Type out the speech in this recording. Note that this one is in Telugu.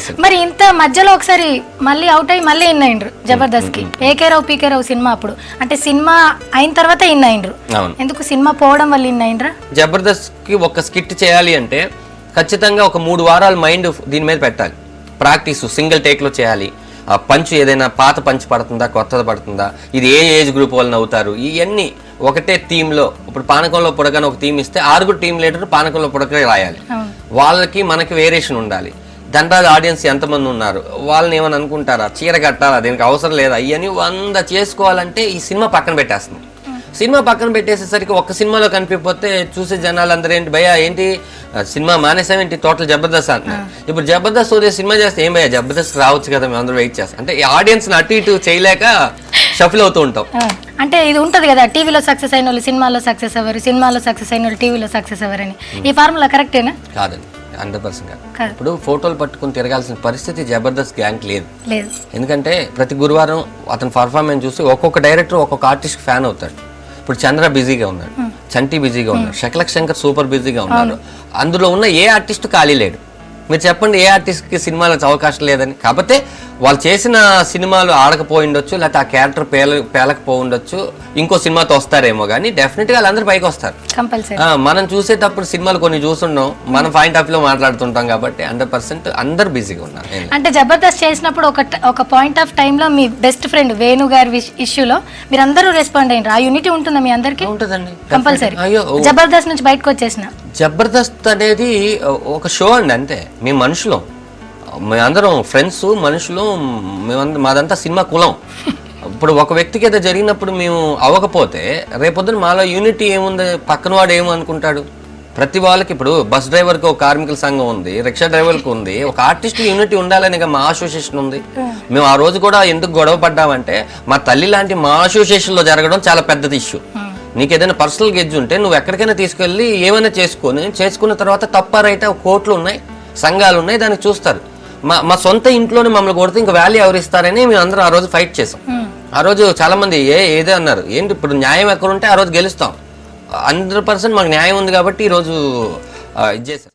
100%. మరి ఇంత మధ్యలో ఒకసారి మళ్ళీ అవుట్ అయ్యి మళ్ళీ ఇన్ అయిండ్రు జబర్దస్త్ కి. ఏకే రావు పీకే రావు సినిమా అప్పుడు అంటే సినిమా అయిన తర్వాత ఇన్ అయిండ్రు. ఎందుకు సినిమా పోవడం వల్ల ఇన్ అయిండ్రా? జబర్దస్త్ కి ఒక స్కిట్ చేయాలి అంటే ఖచ్చితంగా ఒక 3 వారాలు మైండ్ దీని మీద పెట్టాలి. ప్రాక్టీస్ సింగిల్ టేక్ లో చేయాలి. పంచ్ ఏదైనా పాత పంచ్ పడుతుందా కొత్తది పడుతుందా, ఇది ఏ ఏజ్ గ్రూప్ వాళ్ళు నవ్వుతారు, ఇవన్నీ ఒకటే థీమ్ లో. ఇప్పుడు పానకంలో పుడకని ఒక థీమ్ ఇస్తే 6 టీం లీడర్ పానకంలో పుడక రాయాలి. వాళ్ళకి మనకి వేరియేషన్ ఉండాలి. దండాది ఆడియన్స్ ఎంతమంది ఉన్నారు, వాళ్ళని ఏమని అనుకుంటారా, చీర కట్టాలా, దీనికి అవసరం లేదా, ఇవన్నీ 100 చేసుకోవాలంటే ఈ సినిమా పక్కన పెట్టేస్తుంది. సినిమా పక్కన పెట్టేసేసరికి ఒక్క సినిమాలో కనిపిపోతే చూసే జనాలు అందరూ ఏంటి భయ్యా ఏంటి సినిమా మానేసామేంటి టోటల్ జబర్దస్త్ అంటున్నారు. ఇప్పుడు జబర్దస్త్ ఉదయం సినిమా చేస్తే ఏం భయ్యా జబర్దస్త్ రావచ్చు కదా, మేము అందరూ వెయిట్ చేస్తాం అంటే ఈ ఆడియన్స్ అటు ఇటు చేయలేక షఫిల్ అవుతూ ఉంటాం. అంటే ఇది ఉంటది కదా, టీవీలో సక్సెస్ అయిన వాళ్ళు సినిమాలో సక్సెస్ అవ్వరు, సినిమాలో సక్సెస్ అయిన వాళ్ళు టీవీలో సక్సెస్ అవ్వరని. ఈ ఫార్ములా కరెక్టేనా? కాదండి, 100% కాదు. ఇప్పుడు ఫోటోలు పట్టుకుని తిరగాల్సిన పరిస్థితి జబర్దస్త్ గ్యాంగ్ లేదు. ఎందుకంటే ప్రతి గురువారం అతని పర్ఫార్మెన్స్ చూసి ఒక్కొక్క డైరెక్టర్ ఒక్కొక్క ఆర్టిస్ట్ ఫ్యాన్ అవుతాడు. ఇప్పుడు చంద్ర బిజీగా ఉన్నాడు, చంటి బిజీగా ఉన్నాడు, శకలక్ శంకర్ సూపర్ బిజీగా ఉన్నాడు. అందులో ఉన్న ఏ ఆర్టిస్ట్ ఖాళీ లేడు. మీరు చెప్పండి ఏ ఆర్టిస్ట్కి సినిమాలో అవకాశం లేదని. కాకపోతే వాళ్ళు చేసిన సినిమాలు ఆడకపోయిండొచ్చు, లేకపోతే ఆ క్యారెక్టర్ పేలకపోయిండొచ్చు, ఇంకో సినిమాతో వస్తారేమో, కానీ డెఫినెట్గా వాళ్ళందరూ పైకి వస్తారు. మనం చూసేటప్పుడు సినిమాలు కొన్ని చూస్తున్నాం, మనం పాయింట్ ఆఫ్ లో మాట్లాడుతుంటాం కాబట్టి 100% అందరు బిజీగా ఉన్నారు. అంటే జబర్దస్త్ చేసినప్పుడు ఒక పాయింట్ ఆఫ్ టైమ్ లో మీ బెస్ట్ ఫ్రెండ్ వేణు గారి ఇష్యూలో మీరు అందరూ రెస్పాండ్ అయ్యారు. ఆ యూనిటీ ఉంటుందా మీ అందరికి? ఉంటుందండి కంపల్సరీ. జబర్దస్త్ నుంచి బయటకు వచ్చేసిన జబర్దస్త్ అనేది ఒక షో అండి, అంతే. మేము మనుషులం, మేమందరం ఫ్రెండ్స్, మనుషులు, మాదంతా సినిమా కులం. ఇప్పుడు ఒక వ్యక్తికి ఏదో జరిగినప్పుడు మేము అవ్వకపోతే రేపొద్దున మాలో యూనిటీ ఏముంది, పక్కన వాడు ఏమనుకుంటాడు. ప్రతి వాళ్ళకి ఇప్పుడు బస్ డ్రైవర్కి ఒక కార్మికుల సంఘం ఉంది, రిక్షా డ్రైవర్కి ఉంది, ఒక ఆర్టిస్ట్ యూనిటీ ఉండాలని మా అసోసియేషన్ ఉంది. మేము ఆ రోజు కూడా ఎందుకు గొడవ పడ్డామంటే మా తల్లి లాంటి మా అసోసియేషన్లో జరగడం చాలా పెద్దది ఇష్యూ. నీకు ఏదైనా పర్సనల్ గెడ్జ్ ఉంటే నువ్వు ఎక్కడికైనా తీసుకెళ్ళి ఏమైనా చేసుకున్న తర్వాత తప్ప రైతే కోర్టులు ఉన్నాయి, సంఘాలు ఉన్నాయి, దానికి చూస్తారు. మా సొంత ఇంట్లోనే మమ్మల్ని కొడితే ఇంకా వాల్యూ ఎవరు ఇస్తారని మేము అందరం ఆ రోజు ఫైట్ చేసాం. ఆ రోజు చాలా మంది ఏదే అన్నారు, ఏంటి ఇప్పుడు న్యాయం ఎక్కడుంటే ఆ రోజు గెలుస్తాం. 100% మాకు న్యాయం ఉంది కాబట్టి ఈ రోజు ఇది చేశారు.